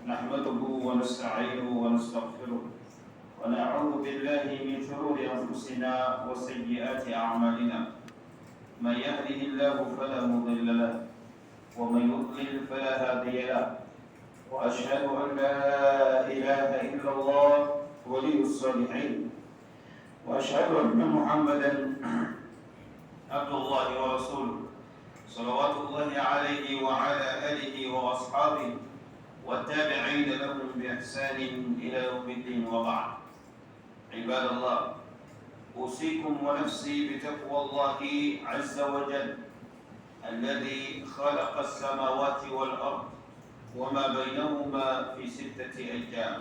نحمده ونستعينه ونستغفره ونعوذ بالله من شرور أنفسنا وسيئات أعمالنا. من يهده الله فلا مضل له ومن يضلل فلا هادي له، وأشهد أن لا إله إلا الله ولي الصالحين، وأشهد أن محمدا عبد الله ورسوله صلوات الله عليه وعلى آله وأصحابه والتابعين لهم بإحسان إلى يوم الدين، وبعد. عباد الله، أوصيكم ونفسي بتقوى الله عز وجل الذي خلق السماوات والأرض وما بينهما في 6 أيام،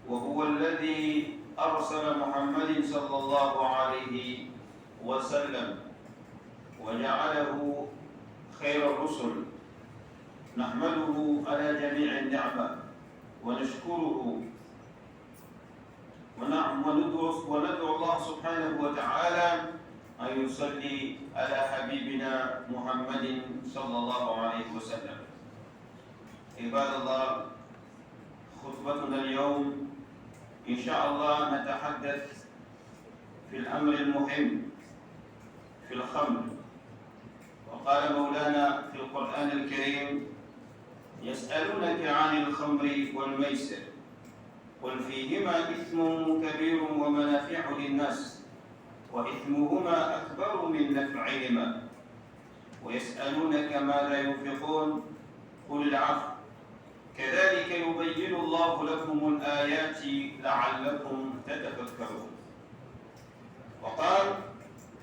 وهو الذي أرسل محمد صلى الله عليه وسلم وجعله خير الرسل. نحمده على جميع النعمة ونشكره وندعو الله سبحانه وتعالى أن يصلي على حبيبنا محمد صلى الله عليه وسلم. عباد الله، خطبتنا اليوم إن شاء الله نتحدث في الأمر المهم في الخمر. وقال مولانا في القرآن الكريم: يسألونك عن الخمر والميسر قل فيهما إثم كبير ومنافع للناس وإثمهما أكبر من نفعهما ويسألونك ماذا ينفقون قل العفو كذلك يبين الله لكم الآيات لعلكم تتفكرون. وقال: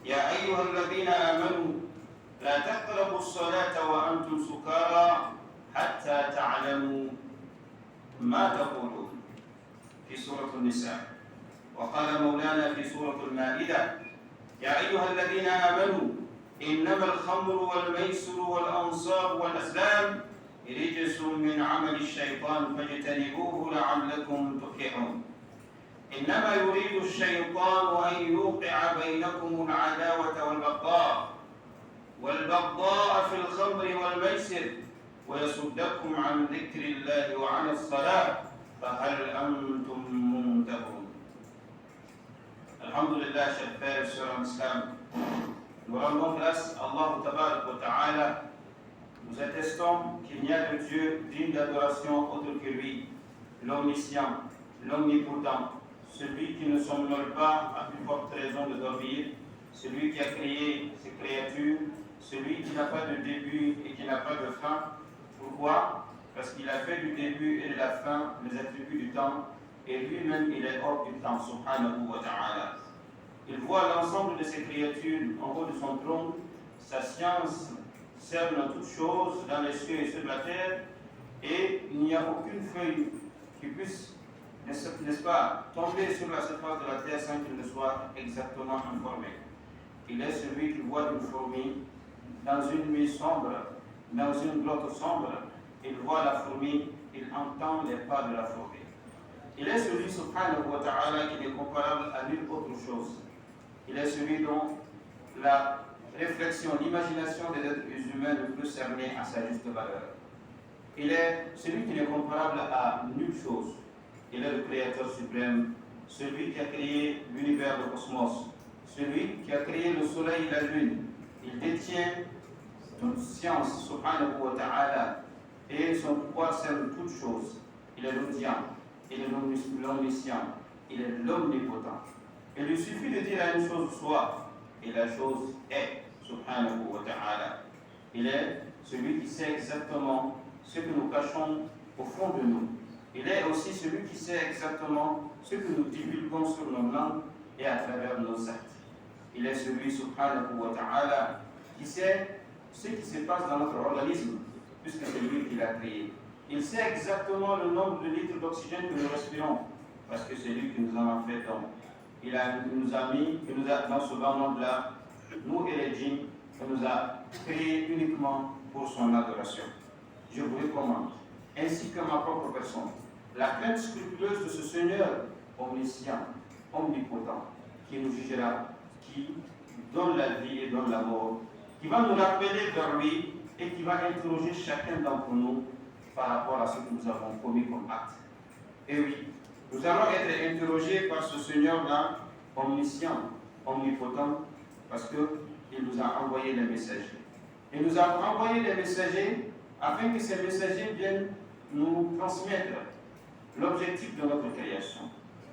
يا أيها الذين آمنوا لا تقربوا الصلاة وأنتم سكارى حتى تعلموا ما تقولون في سورة النساء. وقال مولانا في سورة المائدة: يا أيها الذين آمنوا إنما الخمر والميسر والأنصاب والأزلام رجس من عمل الشيطان فاجتنبوه لعلكم تفلحون. إنما يريد الشيطان أن يوقع بينكم العداوة والبغضاء في الخمر والميسر ويصدكم عن ذكر الله وعن الصلاة فهل أنتم منتهون. Alhamdulillah, chers frères et sœurs en islam, nous rendons grâce à Allah Tabarak wa Ta'ala. Nous attestons qu'il n'y a de Dieu digne d'adoration autre que lui, l'omniscient, l'omnipotent, celui qui ne somnole pas à plus forte raison de dormir, celui qui a créé ses créatures, celui qui n'a pas de début et qui n'a pas de fin. Pourquoi? Parce qu'il a fait du début et de la fin les attributs du temps, et lui-même il est hors du temps, subhanahu wa ta'ala. Il voit l'ensemble de ses créatures en haut de son trône, sa science cerne toutes choses dans les cieux et sur la terre, et il n'y a aucune feuille qui puisse, n'est-ce pas, tomber sur la surface de la terre sans qu'il ne soit exactement informé. Il est celui qui voit une fourmi dans une nuit sombre, dans une grotte sombre. Il voit la fourmi, il entend les pas de la fourmi. Il est celui, subhanahu wa ta'ala, qui n'est comparable à nulle autre chose. Il est celui dont la réflexion, l'imagination des êtres humains ne peut cerner à sa juste valeur. Il est celui qui n'est comparable à nulle chose. Il est le Créateur suprême, celui qui a créé l'univers, le cosmos, celui qui a créé le soleil et la lune. Il détient toute science, subhanahu wa ta'ala, et son pouvoir cerne toutes choses. Il est l'audient, il est l'omniscient, il est l'omnipotent. Il lui suffit de dire à une chose soit, et la chose est, subhanahu wa ta'ala. Il est celui qui sait exactement ce que nous cachons au fond de nous. Il est aussi celui qui sait exactement ce que nous divulguons sur nos langues et à travers nos actes. Il est celui, subhanahu wa ta'ala, qui sait ce qui se passe dans notre organisme, puisque c'est lui qui l'a créé. Il sait exactement le nombre de litres d'oxygène que nous respirons, parce que c'est lui qui nous en a fait don. Il nous a mis, dans ce bas monde-là, nous et les djinns, il nous a créés uniquement pour son adoration. Je vous recommande, ainsi que ma propre personne, la crainte scrupuleuse de ce Seigneur omniscient, omnipotent, qui nous jugera, qui donne la vie et donne la mort, qui va nous rappeler vers lui et qui va interroger chacun d'entre nous par rapport à ce que nous avons commis comme acte. Et oui, nous allons être interrogés par ce Seigneur-là, omniscient, omnipotent, parce qu'il nous a envoyé les messagers. Il nous a envoyé les messagers afin que ces messagers viennent nous transmettre l'objectif de notre création.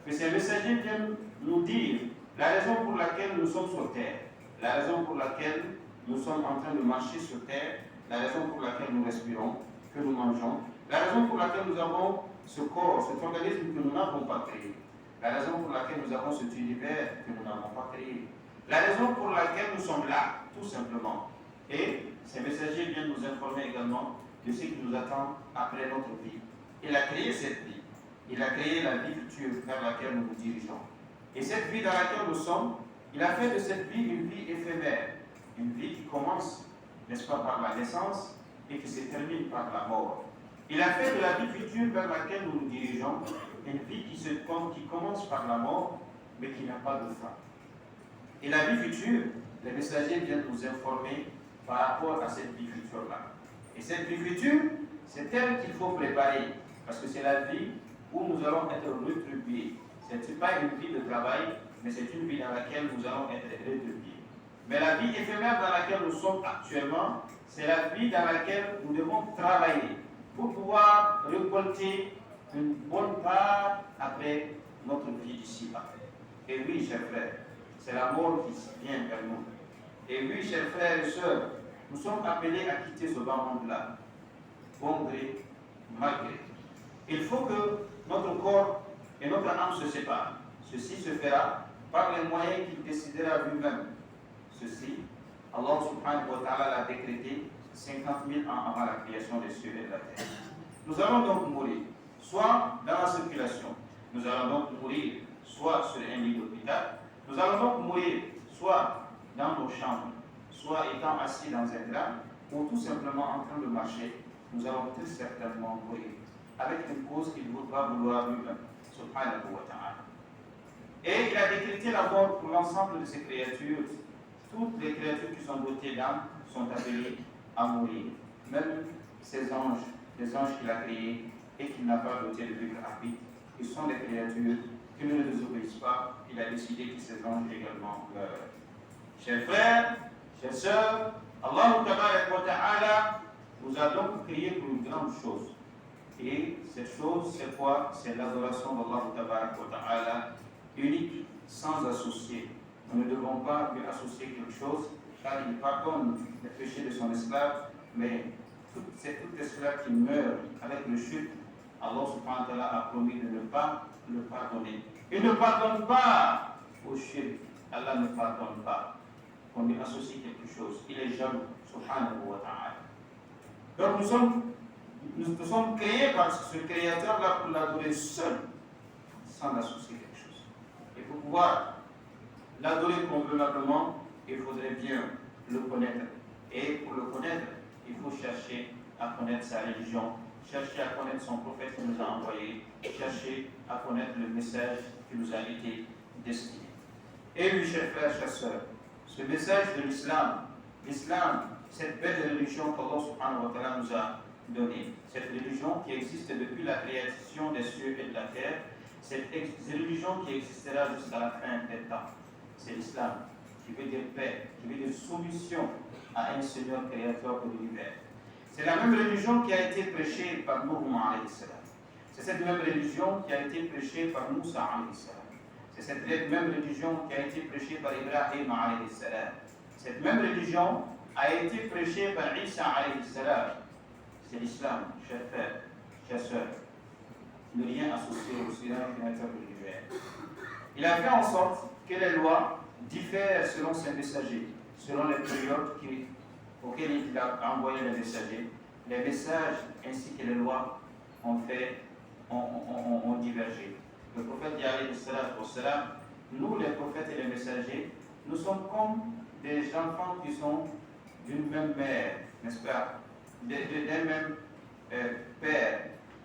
Que ces messagers viennent nous dire la raison pour laquelle nous sommes sur terre, la raison pour laquelle nous sommes en train de marcher sur terre, la raison pour laquelle nous respirons, que nous mangeons, la raison pour laquelle nous avons ce corps, cet organisme que nous n'avons pas créé, la raison pour laquelle nous avons cet univers que nous n'avons pas créé, la raison pour laquelle nous sommes là, tout simplement. Et ces messagers viennent nous informer également de ce qui nous attend après notre vie. Il a créé cette vie. Il a créé la vie future vers laquelle nous nous dirigeons. Et cette vie dans laquelle nous sommes, il a fait de cette vie une vie éphémère, une vie qui commence, n'est-ce pas, par la naissance et qui se termine par la mort. Il a fait de la vie future vers laquelle nous nous dirigeons une vie qui commence par la mort, mais qui n'a pas de fin. Et la vie future, les messagers viennent nous informer par rapport à cette vie future-là. Et cette vie future, c'est elle qu'il faut préparer, parce que c'est la vie où nous allons être rétribués. Ce n'est pas une vie de travail, mais c'est une vie dans laquelle nous allons être rétribués. Mais la vie éphémère dans laquelle nous sommes actuellement, c'est la vie dans laquelle nous devons travailler pour pouvoir récolter une bonne part après notre vie ici-bas. Et oui, chers frères, c'est la mort qui vient vers nous. Et oui, chers frères et sœurs, nous sommes appelés à quitter ce bas monde-là, bon gré, mal gré. Il faut que notre corps et notre âme se séparent. Ceci se fera par les moyens qu'il décidera lui-même. Ceci, Allah subhanahu wa ta'ala l'a décrété 50 000 ans avant la création des cieux et de la terre. Nous allons donc mourir, soit dans la circulation, nous allons donc mourir soit sur un lit d'hôpital, nous allons donc mourir soit dans nos chambres, soit étant assis dans un drap, ou tout simplement en train de marcher, nous allons très certainement mourir, avec une cause qu'il voudra vouloir lui-même, subhanahu wa ta'ala. Et il a décrété la mort pour l'ensemble de ces créatures. Toutes les créatures qui sont dotées d'âme sont appelées à mourir. Même ces anges, les anges qu'il a créés et qu'il n'a pas dotés de libre arbitre, ils sont des créatures qui ne les obéissent pas. Il a décidé que ces anges également meurent. Chers frères, chers sœurs, Allah Ta'ala nous a donc créé pour une grande chose. Et cette chose, c'est quoi? C'est l'adoration d'Allah Ta'ala, unique, sans associé. Nous ne devons pas lui associer quelque chose, car il pardonne les péchés de son esclave, mais c'est tout esclave qui meurt avec le chute. Allah subhanahu wa ta'ala a promis de ne pas le pardonner. Il ne pardonne pas au chute. Allah ne pardonne pas. On lui associe quelque chose. Il est jaloux, subhanahu wa ta'ala. Donc nous sommes créés par ce créateur-là pour l'adorer seul, sans associer quelque chose. Et pour pouvoir l'adorer convenablement, il faudrait bien le connaître. Et pour le connaître, il faut chercher à connaître sa religion, chercher à connaître son prophète qui nous a envoyé, chercher à connaître le message qui nous a été destiné. Et oui, chers frères, chers sœurs, ce message de l'islam, cette belle religion qu'Allah subhanahu wa ta'ala nous a donnée, cette religion qui existe depuis la création des cieux et de la terre, cette religion qui existera jusqu'à la fin des temps. C'est l'islam, qui veut dire paix, qui veut dire soumission à un Seigneur créateur de l'univers. C'est la même religion qui a été prêchée par Nuh alayhi salam. C'est cette même religion qui a été prêchée par Moussa alayhi salam. C'est cette même religion qui a été prêchée par Ibrahim alayhi salam. Cette même religion a été prêchée par Isa alayhi salam. C'est l'islam, chers frères, chers sœurs. Ne rien associer au Seigneur créateur de l'univers. Il a fait en sorte que les lois diffèrent selon ses messagers, selon les périodes auxquelles il a envoyé les messagers. Les messages ainsi que les lois ont divergé. Le prophète dit alayhi salam, nous les prophètes et les messagers, nous sommes comme des enfants qui sont d'une même mère, n'est-ce pas, d'un même père,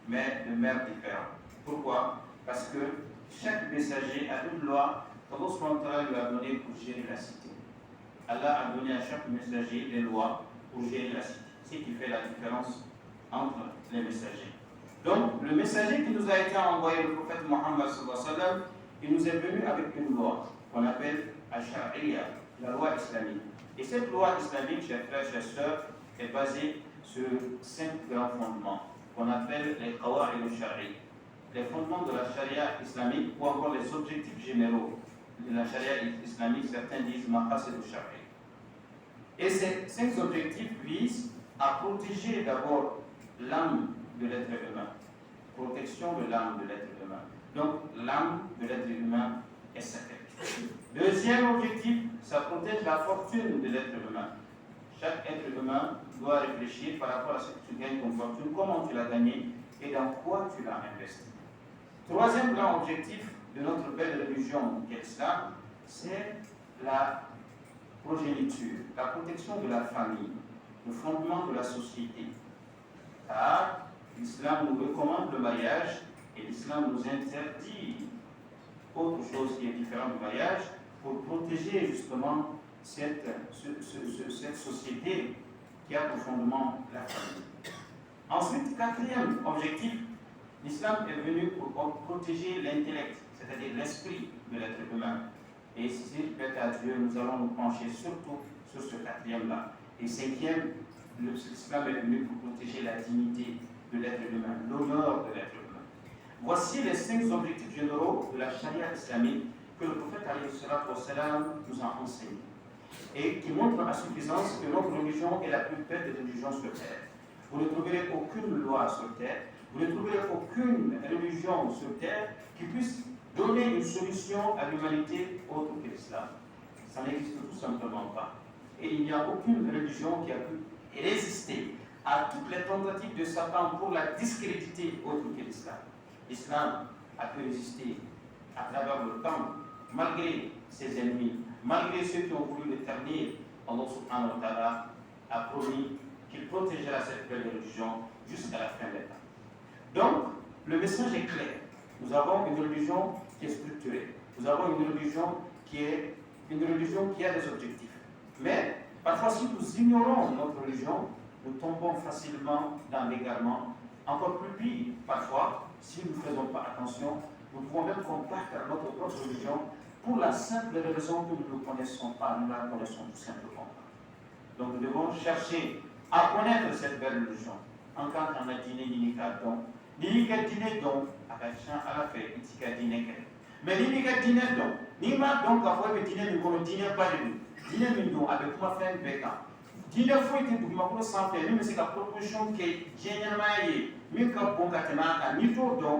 mais de mères différentes. Pourquoi? Parce que chaque messager a une loi qu'Allah lui a donnée pour gérer la cité. Allah a donné à chaque messager des lois pour gérer la cité. Ce qui fait la différence entre les messagers. Donc, le messager qui nous a été envoyé, le prophète Mohammed sallallahu alayhi wa sallam, il nous est venu avec une loi qu'on appelle Al-Shari'a, la loi islamique. Et cette loi islamique, chers frères, chers sœurs, est basée sur 5 grands fondements qu'on appelle les Qawa'id al-Shari'a, les fondements de la charia islamique ou encore les objectifs généraux de la charia islamique. Certains disent Maqasid al-Shari'a. Et ces 5 objectifs visent à protéger d'abord l'âme de l'être humain. Protection de l'âme de l'être humain. Donc l'âme de l'être humain est sacrée. Deuxième objectif, ça protège la fortune de l'être humain. Chaque être humain doit réfléchir par rapport à ce que tu gagnes comme fortune, comment tu l'as gagné et dans quoi tu l'as investi. Troisième grand objectif de notre belle religion qu'est l'islam, c'est la progéniture, la protection de la famille, le fondement de la société. Car l'islam nous recommande le mariage et l'islam nous interdit autre chose qui est différente du mariage pour protéger justement cette société qui a pour fondement la famille. Ensuite, quatrième objectif, l'islam est venu pour protéger l'intellect, c'est-à-dire l'esprit de l'être humain. Et si plaît à Dieu, nous allons nous pencher surtout sur ce quatrième-là. Et cinquième, l'islam est venu pour protéger la dignité de l'être humain, l'honneur de l'être humain. Voici les 5 objectifs généraux de la charia islamique que le prophète alayhi salam nous a enseignés et qui montrent à suffisance que notre religion est la plus belle des religions sur terre. Vous ne trouverez aucune loi sur terre, vous ne trouverez aucune religion sur terre qui puisse donner une solution à l'humanité autre que l'islam. Ça n'existe tout simplement pas. Et il n'y a aucune religion qui a pu résister à toutes les tentatives de Satan pour la discréditer autre que l'islam. L'islam a pu résister à travers le temps, malgré ses ennemis, malgré ceux qui ont voulu le ternir. Allah subhanahu wa ta'ala a promis qu'il protégera cette belle religion jusqu'à la fin des temps. Donc, le message est clair. Nous avons une religion qui est structurée. Nous avons une religion qui a des objectifs. Mais, parfois, si nous ignorons notre religion, nous tombons facilement dans l'égarement. Encore plus pire, parfois, si nous ne faisons pas attention, nous pouvons même combattre notre propre religion pour la simple raison que nous ne connaissons pas, nous la connaissons tout simplement pas. Donc nous devons chercher à connaître cette belle religion. En tant qu'on a dîné, ni donc, ni dîné donc, à la fête, il dîné. Mais ni dîné donc, ni ma donc, après le dîner, nous ne dîner pas de nous. Dîner, nous donc, avec moi, faire un bécan. Dîner, il faut être pour moi, sans faire, mais c'est la proposition qui est généralement. Min ka bon ka tɛmɛ a kan n'i t'o dɔn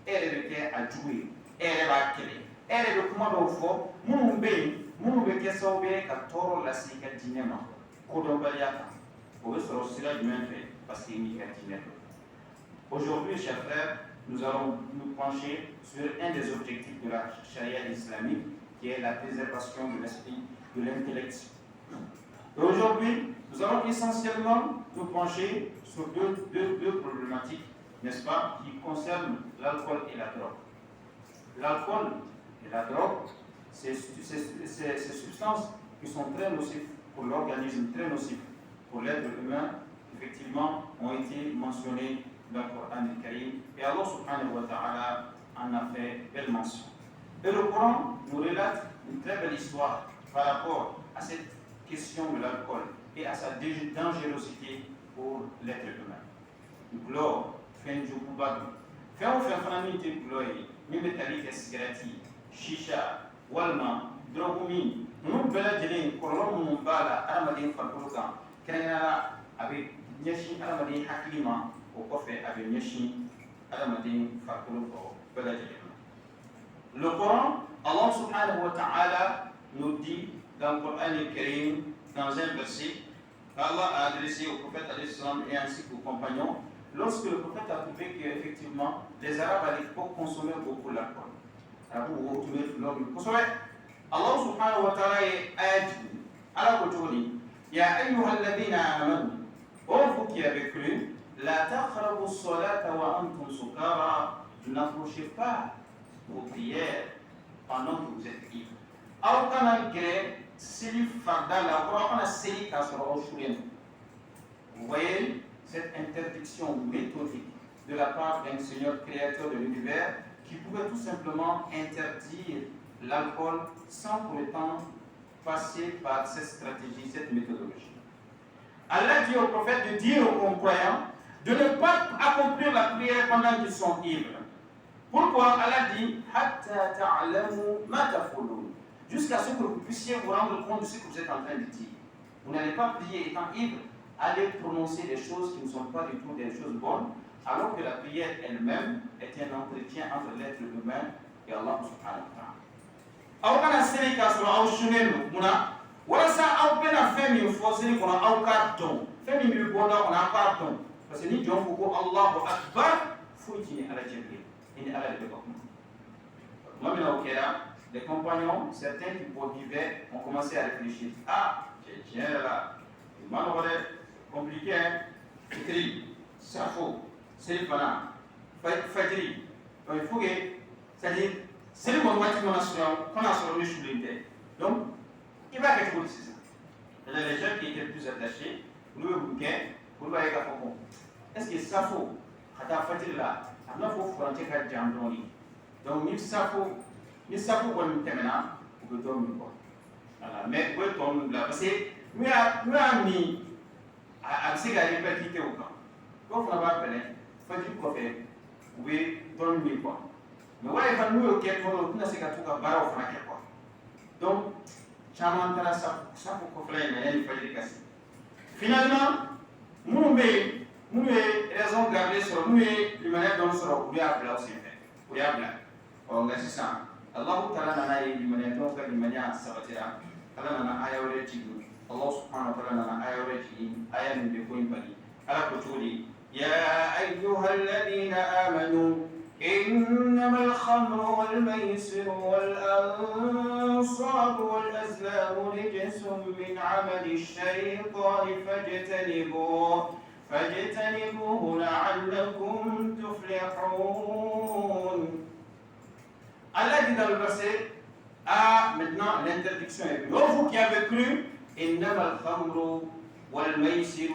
e yɛrɛ bɛ kɛ a jugu ye e yɛrɛ b'a kɛlɛ e yɛrɛ bɛ kuma dɔw fɔ minnu bɛ yen minnu bɛ kɛ sababu ye ka tɔɔrɔ lase i ka diinɛ ma kodɔnbaliya kan o bɛ sɔrɔ sira jumɛn fɛ parce que n'i ka diinɛ dɔn. Aujourd'hui, chers frères, nous allons nous pencher sur un des objectifs de la charia islamique qui est la préservation de l'esprit, de l'intellect. Et aujourd'hui, nous allons essentiellement nous pencher sur deux problématiques, n'est-ce pas, qui concernent l'alcool et la drogue. L'alcool et la drogue, ces substances qui sont très nocives pour l'organisme, très nocives pour l'être humain, effectivement, ont été mentionnées dans le Coran al-Karim. Et Allah subhanahu wa ta'ala en a fait belle mention. Et le Coran nous relate une très belle histoire par rapport à cette question de l'alcool et à sa dangerosité pour l'être humain. Glo, fen jukubadu. Fɛn o fɛn fana min tɛ gulɔ ye, min bɛ tali kɛ sigɛrɛti, shisha, walima dɔrɔgu min, ninnu bɛɛ lajɛlen kɔlɔlɔ minnu b'a la adamaden farikolo kan, kɛrɛnkɛrɛnnenya la a bɛ ɲɛsin adamaden hakili ma, o kɔfɛ a bɛ ɲɛsin adamaden farikolo bɛɛ lajɛlen ma. Le Coran, Allah subhanahu wa ta'ala nous dit dans le Coran al-Karim, dans un verset, Allah a adressé au prophète et ainsi qu'aux compagnons, lorsque le prophète a trouvé qu'effectivement, les Arabes à l'époque consommaient beaucoup l'alcool. Allah subhanahu wa ta'ala a dit, ala kotoni, ya ayyuha alladhina amanu, ô vous qui avez cru, la taqrabu as-salata wa antum sukara, n'approchez pas vos prières pendant que vous êtes ivres. Aw kana seli farda la, on a seli k'a sɔrɔ aw sulen. Vous voyez, cette interdiction méthodique de la part d'un Seigneur créateur de l'univers qui pouvait tout simplement interdire l'alcool sans pour autant passer par cette stratégie, cette méthodologie. Allah dit au prophète de dire aux croyants de ne pas accomplir la prière pendant qu'ils sont ivres. Pourquoi Allah dit jusqu'à ce que vous puissiez vous rendre compte de ce que vous êtes en train de dire. Vous n'allez pas prier étant ivre, allez prononcer des choses qui ne sont pas du tout des choses bonnes, alors que la prière elle-même est un entretien entre l'être humain et Allah subhanahu wa ta'ala. Aw kana seli ka sɔrɔ aw sunnen don munna walasa aw bɛna fɛn min fɔ seli kɔnɔ aw k'a dɔn fɛn min bɛ bɔ da kɔnɔ aw k'a dɔn parce que ni jɔn ko ko Allahu akbar foyi ti ni Ala cɛ bilen i ni Ala de bɛ ka kuma. Tuma min na o kɛra les compagnons certains qui vivaient ont commencé à réfléchir tiɲɛ yɛrɛ la o ma nɔgɔ dɛ compliqué hein fitiri safo seli fana fajiri donc il faut que c'est-à-dire seli kɔni waati mana sɔrɔ ni sulen tɛ donc i b'a kɛ cogo di sisan les gens qui étaient plus attachés olu bɛ mun kɛ olu b'a ye k'a fɔ bon est-ce que safo ka taa fajiri la a bɛna fɔ furancɛ ka jan dɔɔni donc ni safo kɔni tɛmɛna u bɛ dɔ min kɔ voilà mais u bɛ tɔ ninnu bila parce que n'u y'a min a bɛ se ka répercuter o kan dɔw fana b'a pɛlɛn fajiri kɔfɛ u bɛ dɔ min kɔ. Mais ouais, il va nous au Québec, on a ces gâteaux à barre au fanac quoi. Donc, chaman tara ça pour qu'on fasse une fajiri kasi. Finalement, nous raison garder sur nous les manières dont sur ou bien bla aussi fait. Ou bien bla. On a ça. Allah ta'ala nana les manières dont les manières sabatira. Allah nana aya wala tigu. Allah subhanahu wa ta'ala nana aya wala tigu. Aya min de ko impali. Ala ko tuli. Ya ayyuhalladhina amanu إنما الخمر والميسر والأنصاب والأزلام رجس من عمل الشيطان فاجتنبوه لعلكم تفلحون. Allah dit dans le verset maintenant l'interdiction est venue. Oh vous qui avez cru, إنما الخمر والميسر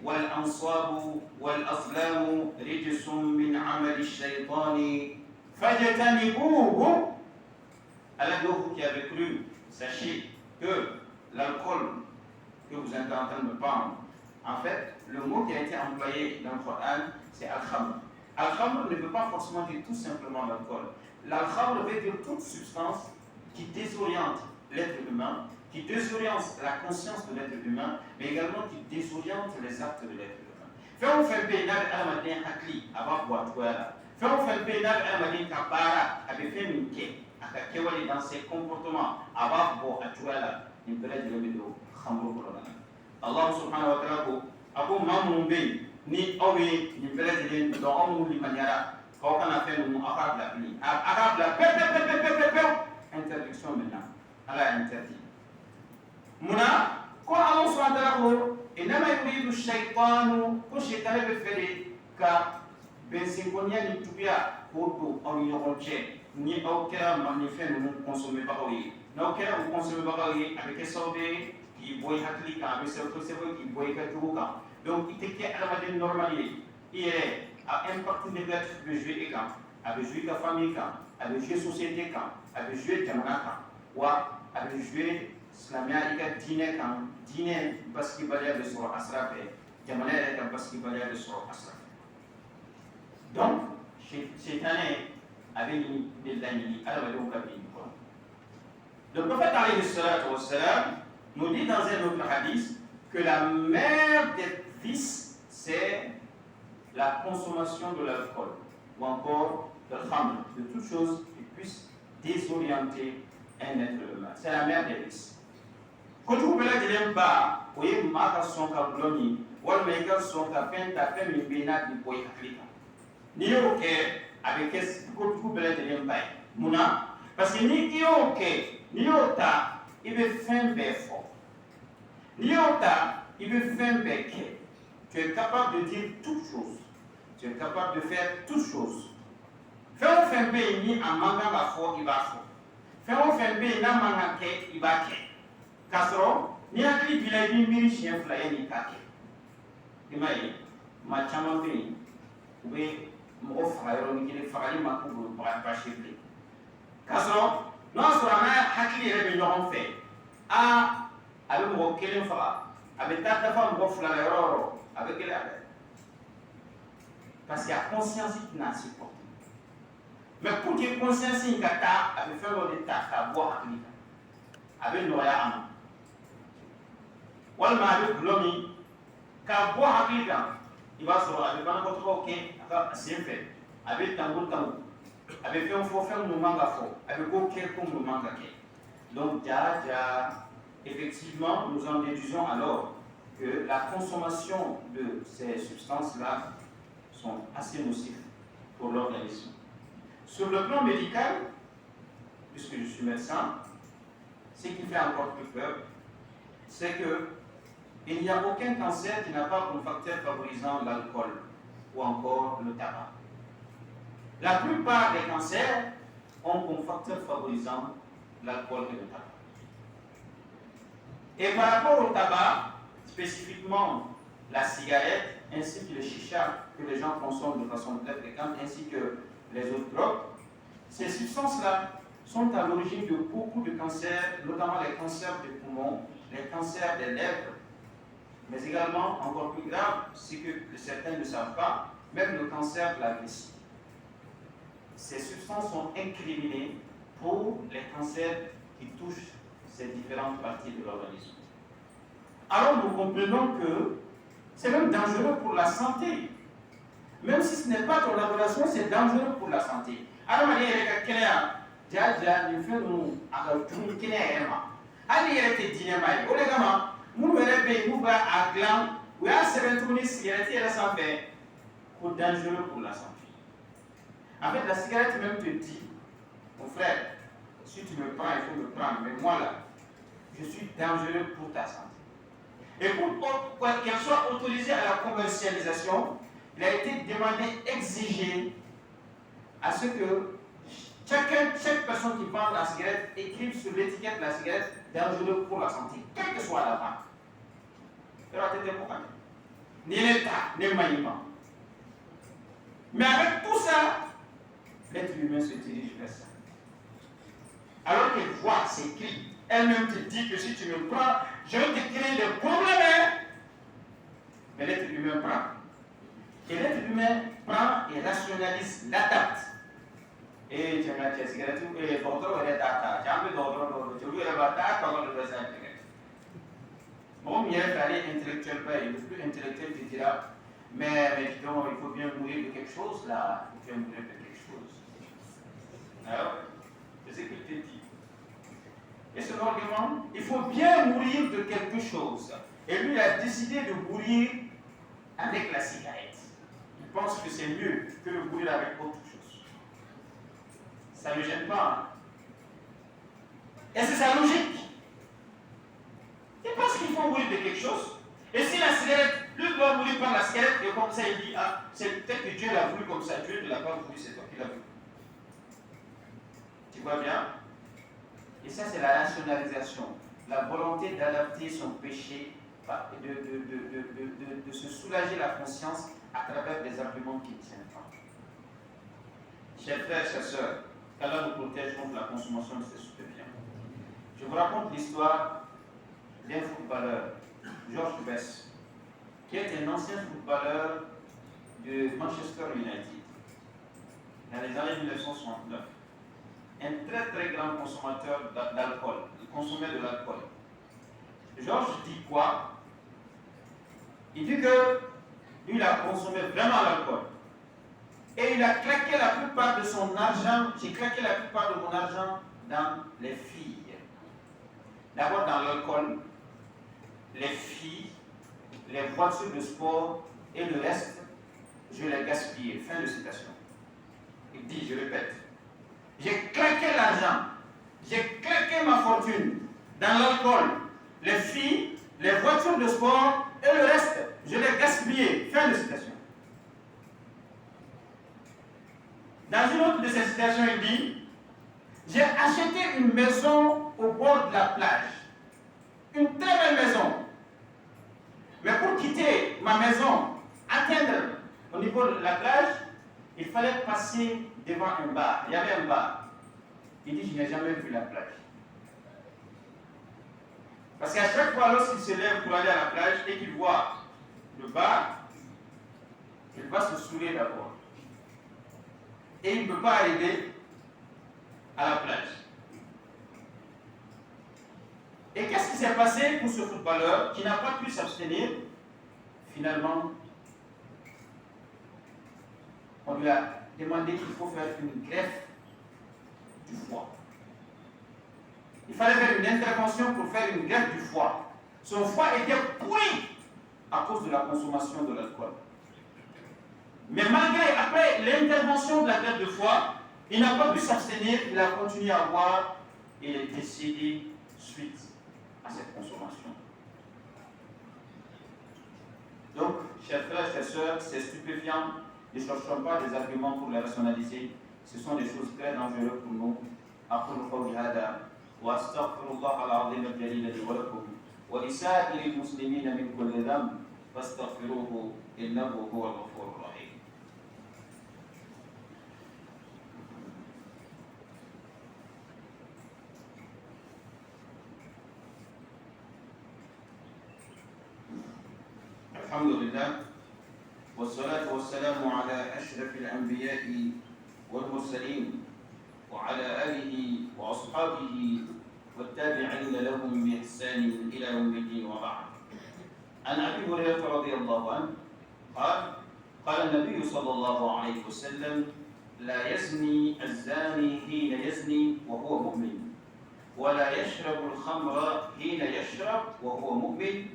والأنصاب والأزلام رجس من عمل الشيطان فاجتنبوه. Allah dit vous qui avez cru, sachez que l'alcool que vous êtes en train de prendre, en fait, le mot qui a été employé dans le Coran, c'est al-khamr. Al-khamr ne veut pas forcément dire tout simplement l'alcool. L'al-khamr veut dire toute substance qui désoriente l'être humain, qui désoriente la conscience de l'être humain, mais également qui désoriente les actes de l'être humain. Fais-on faire pénal à la matin hakli, avant boire toi. Fais-on faire pénal à la matin kabara, avec fait minke, avec kewali dans ses comportements, avant boire à toi, il peut être le médo, khamro kolona. Allah subhanahu wa ta'ala ko, ako mamumbe, ni awe, ni peut être dans un mouli maniara, quand on a fait nous arabe la pli, arabe la interdiction maintenant, Allah interdit. Muna ko Allah subhanahu wa ta'ala ko inama yuridu shaytanu ko shaytan be fere ka bensinkonia ni tubia ko do aw ɲɔgɔn cɛ ni aw kɛra manifɛn ninnu consommer-bagaw ye n'aw kɛra o consommer-bagaw ye a bɛ kɛ sababu ye k'i bɔ i hakili kan a bɛ sababu k'i bɔ i ka jogo kan donc i tɛ kɛ adamaden normal ye i yɛrɛ a impact négatif bɛ jouer e kan a bɛ jouer i ka famille kan a bɛ jouer société kan a bɛ jouer jamana kan wa a bɛ jouer silamɛya i ka diinɛ kan diinɛ basigibaliya bɛ sɔrɔ a sira fɛ jamana yɛrɛ ka basigibaliya bɛ sɔrɔ a sira fɛ donc seitanɛ a bɛ ɲini de laɲini adamadenw ka bin kɔnɔ. Le prophète alayhi salatu wassalam nous dit dans un autre hadith que la mère des vices c'est la consommation de l'alcool ou encore de khamr, de toute chose qui puisse désorienter un être humain. C'est la mère des vices. Kojugu bɛɛ lajɛlen ba o ye maa ka sɔn ka gulɔ min walima i ka sɔn ka fɛn ta fɛn min bɛ yen n'a b'i bɔ i hakili kan n'i y'o kɛ a bɛ kɛ kojugu bɛɛ lajɛlen ba ye munna parce que ni i y'o kɛ n'i y'o ta i bɛ fɛn bɛɛ fɔ n'i y'o ta i bɛ fɛn bɛɛ kɛ tu es capable de dire toute chose tu es capable de faire toute chose fɛn o fɛn bɛ yen ni a man kan ka fɔ i b'a fɔ fɛn o fɛn bɛ yen n'a man kan kɛ i b'a kɛ. K'a sɔrɔ n'i hakili b'i la i b'i miiri siɲɛ fila yanni i k'a kɛ i m'a ye ma caman bɛ yen u bɛ mɔgɔ faga yɔrɔnin kelen fagali ma k'u bolo baasi bilen k'a sɔrɔ n'o y'a sɔrɔ a n'a hakili yɛrɛ bɛ ɲɔgɔn fɛ a bɛ mɔgɔ kelen faga a bɛ taa dafa mɔgɔ fila la yɔrɔ o yɔrɔ a bɛ gɛlɛya dɛ parce que a conscience tɛna supporter mais pour que conscience in ka taa a bɛ fɛn dɔ de ta k'a bɔ hakili kan a bɛ nɔgɔya a ma walima a bɛ gulɔ min k'a bɔ hakili kan i b'a sɔrɔ a bɛ banakɔtɔgɔw kɛ a ka sen fɛ a bɛ tango tango a bɛ fɛn fɔ fɛn minnu man ka fɔ a bɛ ko kɛ ko minnu man ka kɛ donc effectivement nous en déduisons alors que la consommation de ces substances-là sont assez nocives pour l'organisme. Sur le plan médical, puisque je suis médecin, ce qui fait encore plus peur, c'est qu'il n'y a aucun cancer qui n'a pas comme facteur favorisant l'alcool ou encore le tabac. La plupart des cancers ont comme facteur favorisant l'alcool et le tabac. Et par rapport au tabac, spécifiquement la cigarette, ainsi que le chicha que les gens consomment de façon très fréquente, ainsi que les autres drogues, ces substances-là sont à l'origine de beaucoup de cancers, notamment les cancers des poumons, les cancers des lèvres, mais également, encore plus grave, ce que certains ne savent pas, même le cancer de la vessie. Ces substances sont incriminées pour les cancers qui touchent ces différentes parties de l'organisme. Alors nous comprenons que c'est même dangereux pour la santé. Même si ce n'est pas ton adoration, c'est dangereux pour la santé. Alors, je vais vous dire que je vais vous dire que dangereux pour la santé. En fait, la cigarette même te dit, mon frère, si tu me prends, il faut me prendre, mais moi là, je suis dangereux pour ta santé. Et pour qu'elle soit autorisée à la commercialisation, il a été demandé, exigé à ce que chaque personne qui vend la cigarette écrive sur l'étiquette de la cigarette dangereux pour la santé, quelle que soit la marque. Ni l'État, ni le maniement. Mais avec tout ça, l'être humain se dirige vers ça. Alors qu'elle voit ses cris, elle-même te dit que si tu me prends, je vais te créer des problèmes. Mais l'être humain prend. Et l'être humain prend et rationalise, l'adapte. Et tu as dit, cigarette, et votre data, jamais d'autres, tu veux la data, comment le faire. Bon, il fallait intellectuel, le plus intellectuel te dira, mais donc, il faut bien mourir de quelque chose là, il faut bien mourir de quelque chose. Alors, c'est ce qu'il te dit. Et son argument, il faut bien mourir de quelque chose. Et lui a décidé de mourir avec la cigarette. Il pense que c'est mieux que de mourir avec autre chose. Ça ne gêne pas. Hein? Et c'est sa logique. Il pense qu'il faut mourir de quelque chose. Et si la cigarette, lui doit mourir par la cigarette, et comme ça il dit, ah, c'est peut-être que Dieu l'a voulu comme ça, Dieu ne l'a pas voulu, c'est toi qui l'as voulu. Tu vois bien? Et ça, c'est la rationalisation, la volonté d'adapter son péché, de se soulager la conscience à travers des arguments qui ne tiennent pas. Chers frères, chers sœurs, qu'Allah nous protège contre la consommation de ces stupéfiants. Je vous raconte l'histoire d'un footballeur, George Best, qui est un ancien footballeur de Manchester United dans les années 1969. Un très très grand consommateur d'alcool. Il consommait de l'alcool. Georges dit quoi? Il dit que lui, il a consommé vraiment l'alcool. Et il a claqué la plupart de son argent, j'ai claqué la plupart de mon argent dans les filles. D'abord dans l'alcool, les filles, les voitures de sport et le reste, je l'ai gaspillé. Fin de citation. Il dit, je répète, j'ai claqué l'argent, j'ai claqué ma fortune dans l'alcool, les filles, les voitures de sport et le reste, je l'ai gaspillé. Fin de citation. Dans une autre de ces citations, il dit, j'ai acheté une maison au bord de la plage. Une très belle maison. Mais pour quitter ma maison, atteindre au niveau de la plage, il fallait passer devant un bar. Il y avait un bar. Il dit, je n'ai jamais vu la plage. Parce qu'à chaque fois, lorsqu'il se lève pour aller à la plage et qu'il voit le bar, il va se saouler d'abord. Et il ne peut pas arriver à la plage. Et qu'est-ce qui s'est passé pour ce footballeur qui n'a pas pu s'abstenir? Finalement, on lui a demandé qu'il faut faire une greffe du foie. Il fallait faire une intervention pour faire une greffe du foie. Son foie était pourri à cause de la consommation de l'alcool. Mais malgré, après l'intervention de la greffe de foie, il n'a pas pu s'abstenir, il a continué à boire et il est décédé suite à cette consommation. Donc, chers frères, chers sœurs, c'est stupéfiant. Ne cherchons pas des arguments pour les rationaliser. Ce sont des choses très dangereuses pour nous. أقول قولي هذا وأستغفر الله العظيم الجليل لي ولكم ولسائر المسلمين من كل ذنب فاستغفروه إنه هو الغفور الرحيم. الحمد لله والصلاة والسلام على أشرف الأنبياء والمرسلين وعلى آله وأصحابه والتابعين لهم بإحسان إلى يوم الدين وبعد. عن أبي هريرة رضي الله عنه قال النبي صلى الله عليه وسلم: لا يزني الزاني حين يزني وهو مؤمن، ولا يشرب الخمر حين يشرب وهو مؤمن،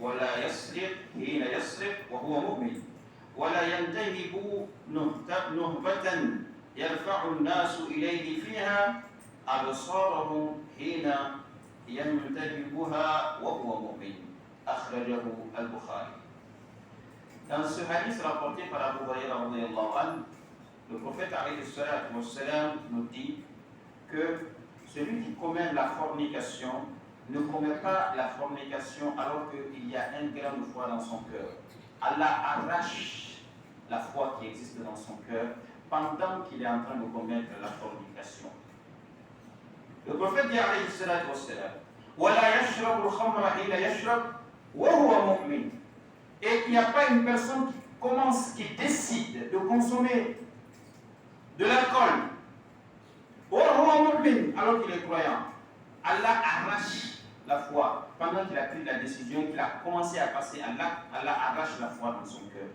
ولا يسرق حين يسرق وهو مؤمن، ولا ينتهب نهبة يرفع الناس إليه فيها أبصارهم حين ينتهبها وهو مؤمن. أخرجه البخاري. Dans ce hadith rapporté par Abu Huraira, le prophète nous dit que celui qui commet la fornication ne commet pas la fornication alors qu'il y a un grain de foi dans son cœur. Allah arrache la foi qui existe dans son cœur pendant qu'il est en train de commettre la fornication. Le prophète dit alayhi salatu wassalam: وَلَا يَشْرَبُ الْخَمْرَ حِينَ يَشْرَبُ وَهُوَ مُؤْمِنٌ. Et il n'y a pas une personne qui décide de consommer de l'alcool alors qu'il est croyant. Allah arrache la foi pendant qu'il a pris la décision, qu'il a commencé à passer à l'acte. Allah arrache la foi dans son cœur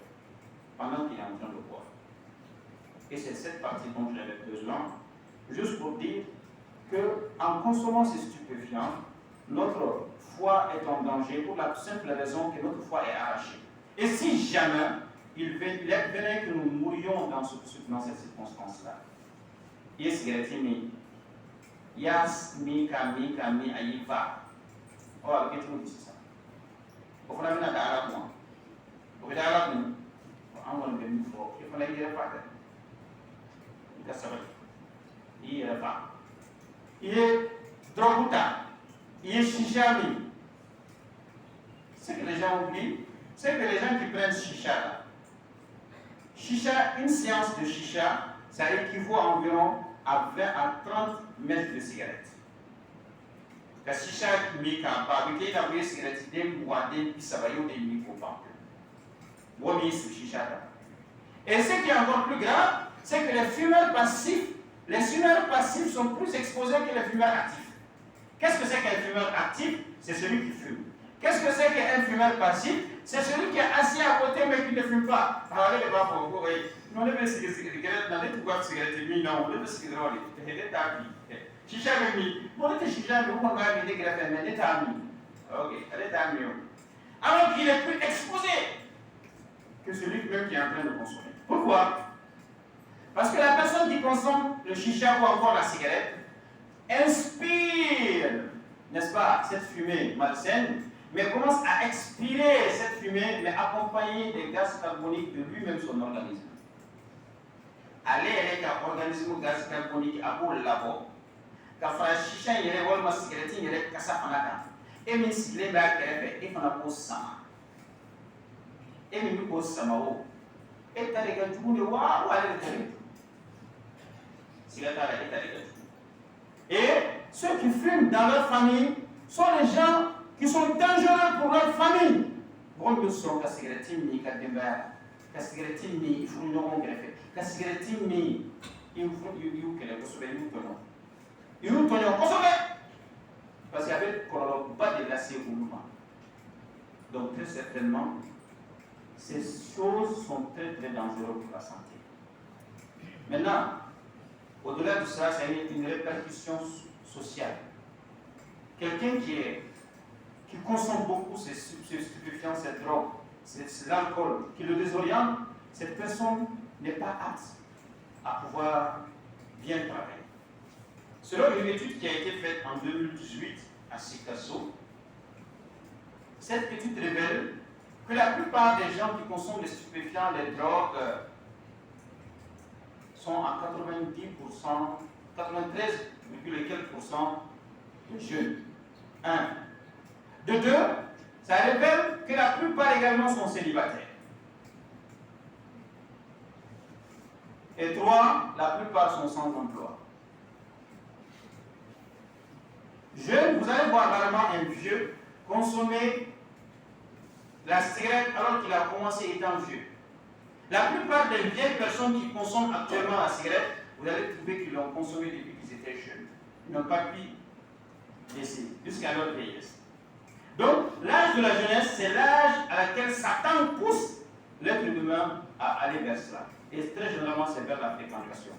pendant qu'il est en train de boire. Et c'est cette partie dont j'avais besoin, juste pour dire qu'en consommant ces stupéfiants, notre foi est en danger pour la simple raison que notre foi est arrachée. Et si jamais il venait que nous mourions dans cette circonstance-là, yes, Gretimi, Yas, Mika, Ayifa, oh, qu'est-ce que vous dites ça? Au fond, on a d'Arab, moi. Au fond, d'Arab, nous, on va le faire fort. Il faut la dire pas. Il est Droguta, il est Shishami. Ce que les gens oublient, c'est que les gens qui prennent Shisha, une séance de Shisha, ça équivaut environ à 20 à 30 mètres de cigarettes. La Shisha qui met un barbecue, il a vu cigarette, des mois, des pisabayos, des micro-pans. Wami, c'est Shisha. Et ce qui est encore plus grave, c'est que les fumeurs passifs sont plus exposés que les fumeurs actifs. Qu'est-ce que c'est qu'un fumeur actif? C'est celui qui fume. Qu'est-ce que c'est qu'un fumeur passif? C'est celui qui est assis à côté mais qui ne fume pas. Alors, les bras pour vous, oui. Non, les cigarettes, non, les pouvoirs cigarettes, non, les cigarettes, les tamis. Chicha, oui. Bon, les chicha, nous, on va les greffes, mais les tamis. Ok, les tamis. Alors qu'il est plus exposé que celui même qui est en train de consommer. Pourquoi? Parce que la personne qui consomme le chicha ou encore la cigarette inspire, n'est-ce pas, cette fumée malsaine, mais commence à expirer cette fumée, mais accompagnée des gaz carboniques de lui-même son organisme. Allez avec un organisme gaz carbonique à bout là-bas, car la chicha il y a la cigarette il y a kasa fanaka, et même si les bacs et fanako sama. et nous pose Samao. Et t'as les gars du coup de waouh, allez le faire. Si la taille est allée. Et ceux qui fument dans leur famille sont les gens qui sont dangereux pour leur famille. Bon, nous sommes la cigarette, ni kademba, la cigarette, ni il faut nous greffer, la cigarette, ni il faut que les consommer nous tenons. Il nous tenons consommer parce qu'il y avait pas déplacé au mouvement. Donc très certainement, ces choses sont très très dangereuses pour la santé. Maintenant, au-delà de ça, ça a une répercussion sociale. Quelqu'un qui consomme beaucoup ces stupéfiants, cette drogue, c'est l'alcool, qui le désoriente, cette personne n'est pas apte à pouvoir bien travailler. Selon une étude qui a été faite en 2018 à Sikasso, cette étude révèle que la plupart des gens qui consomment les stupéfiants, les drogues, sont à 90%, 93, et quelques pourcents de jeunes. Un. De deux, ça révèle que la plupart également sont célibataires. Et trois, la plupart sont sans emploi. Jeune, vous allez voir rarement un vieux consommer la cigarette alors qu'il a commencé étant vieux. La plupart des vieilles personnes qui consomment actuellement la cigarette, vous allez trouver qu'ils l'ont consommée depuis qu'ils étaient jeunes. Ils n'ont pas pu laisser jusqu'à leur vieillesse. Donc, l'âge de la jeunesse, c'est l'âge à laquelle Satan pousse l'être humain à aller vers cela. Et très généralement, c'est vers la fréquentation.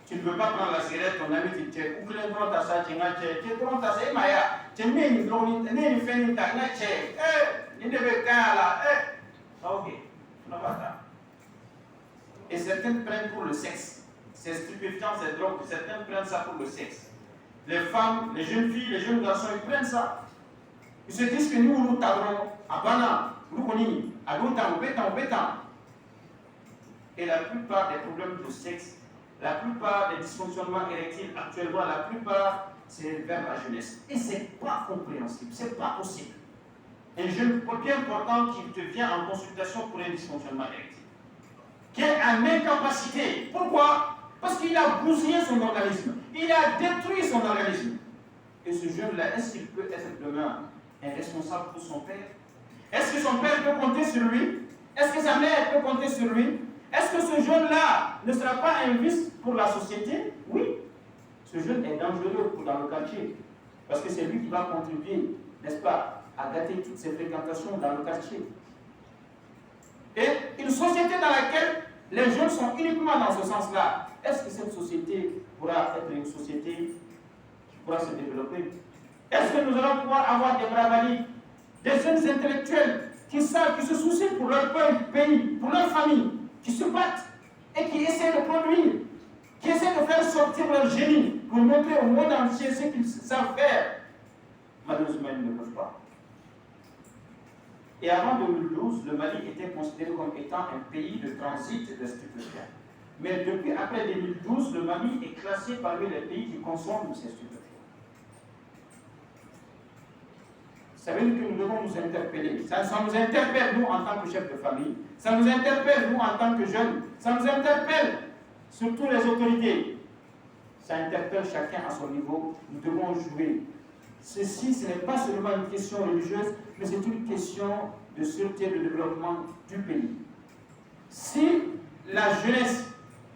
Tu ne veux pas prendre la cigarette, ton ami te dit, ou que les gens t'as ça, tu es trop t'as ça, Maya, tu es né, tu es fait une taille, tu devais là, ok, non, pas. Et certains prennent pour le sexe. C'est stupéfiant, c'est drôle, certains prennent ça pour le sexe. Les femmes, les jeunes filles, les jeunes garçons, ils prennent ça. Ils se disent que nous tablons à Bana, nous connaissons, à Loutan, au Bétan. Et la plupart des problèmes de sexe, la plupart des dysfonctionnements érectiles actuellement, la plupart, c'est vers la jeunesse. Et ce n'est pas compréhensible, ce n'est pas possible. Un jeune bien important qui te vient en consultation pour un dysfonctionnement érectile, qui est en incapacité. Pourquoi? Parce qu'il a bousillé son organisme, il a détruit son organisme. Et ce jeune-là, est-ce qu'il peut être demain un responsable pour son père? Est-ce que son père peut compter sur lui? Est-ce que sa mère peut compter sur lui? Est-ce que ce jeune-là ne sera pas un vice pour la société? Oui. Ce jeune est dangereux dans le quartier. Parce que c'est lui qui va contribuer, n'est-ce pas, à gâter toutes ces fréquentations dans le quartier. Et une société dans laquelle les jeunes sont uniquement dans ce sens-là, est-ce que cette société pourra être une société qui pourra se développer? Est-ce que nous allons pouvoir avoir des bravadis, des jeunes intellectuels qui savent, qui se soucient pour leur pays, pour leur famille, qui se battent et qui essaient de produire, qui essaient de faire sortir leur génie pour montrer au monde entier ce qu'ils savent faire? Malheureusement, ils ne peuvent pas. Et avant 2012, le Mali était considéré comme étant un pays de transit de stupéfiants. Mais depuis après 2012, le Mali est classé parmi les pays qui consomment ces stupéfiants. Ça veut dire que nous devons nous interpeller. Ça nous interpelle, nous, en tant que chefs de famille. Ça nous interpelle, nous, en tant que jeunes. Ça nous interpelle, surtout les autorités. Ça interpelle chacun à son niveau. Nous devons jouer. Ceci, ce n'est pas seulement une question religieuse, mais c'est une question de sûreté et de développement du pays. Si la jeunesse,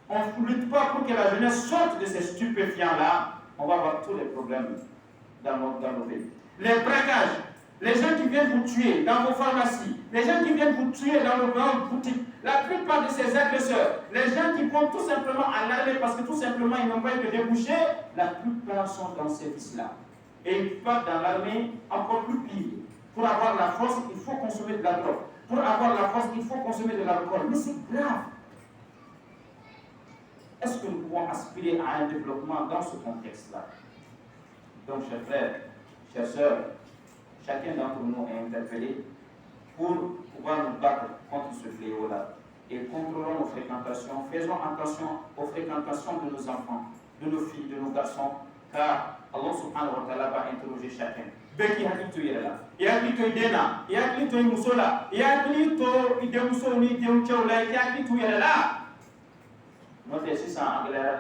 on ne lutte pas pour que la jeunesse sorte de ces stupéfiants-là, on va avoir tous les problèmes dans nos pays. Les braquages, les gens qui viennent vous tuer dans vos pharmacies, les gens qui viennent vous tuer dans vos grandes boutiques, la plupart de ces agresseurs, les gens qui vont tout simplement à l'armée parce que tout simplement ils n'ont pas eu de débouché, la plupart sont dans ces vices-là. Et ils partent dans l'armée encore plus pire. Pour avoir la force, il faut consommer de la drogue. Pour avoir la force, il faut consommer de l'alcool. Mais c'est grave. Est-ce que nous pouvons aspirer à un développement dans ce contexte-là? Donc, chers frères, chères sœurs, chacun d'entre nous est interpellé pour pouvoir nous battre contre ce fléau-là. Et contrôlons nos fréquentations. Faisons attention aux fréquentations de nos enfants, de nos filles, de nos garçons, car Allah subhanahu wa ta'ala va interroger chacun. beki hakito yela ya hakito dena ya hakito musola ya hakito ide muso ni de chawla ya hakito yela no te sisa angela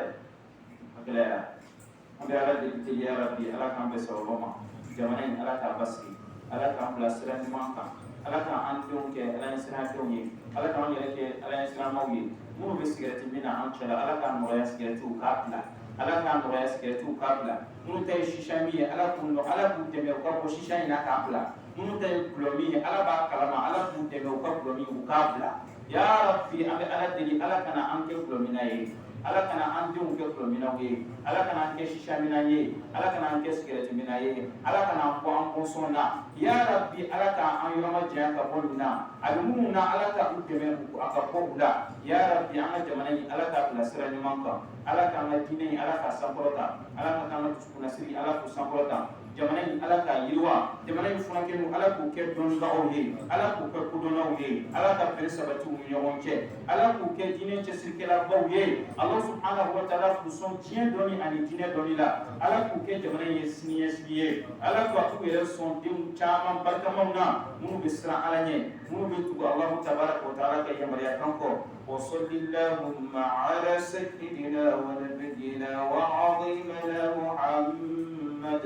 de ya rabbi ala kan be so roma jamana ala ta basi ala kan plasra ni manka ala kan antum ke ala sira tonye ala kan yele ke ala sira mawye mu be sigarati mina an chala ala kan mo ya sigarati ukapla ala kan mo ya sigarati ukapla mu tay shishami ala kun no ala kun teme ko shisha ina kapla mu tay plomi ala ba kalama ala kun teme ko plomi ukapla ya rabbi ala dili ala kana anke plomi na ye ala kana antum ke plomi na ye ala kana anke shisha mina ye ala kana anke sigarati mina ye ala kana ko an sona ya rabbi ala ka an yoma jaya ka boluna alumuna ala ka udeme aka pobula ya rabbi an jamana ni ala ka plasira ni manka ala ka madina ni ala ka saporota ala ka kana tukuna siri ala ku saporota jamana ni ala ka yirwa jamana ni funake nu ala ku ke don gawo ye ala ku ke kudona ye ala ka pere sabatu mu yonche ala ku ke dine che sirkela bawo ye allah subhanahu wa ta'ala ku son tien doni ani dine doni la ala ku ke jamana ni siniye ala ku ku yere son dim chaman barkamuna munu bisra alanye munu bitu allah tabarak wa ta'ala ka yamariya kanko wa sallallahu ala sayyidina wa nabiyyina wa azimina muhammad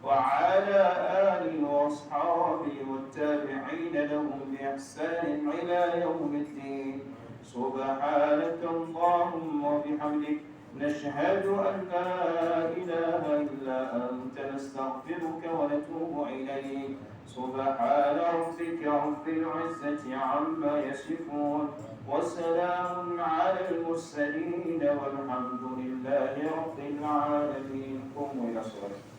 وعلى آله وأصحابه والتابعين لهم بإحسان إلى يوم الدين سبحانك اللهم وبحمدك نشهد أن لا إله إلا أنت نستغفرك ونتوب إليك سبحان ربك رب العزة عما يصفون وسلام على المرسلين والحمد لله رب العالمين قوموا إلى الصلاة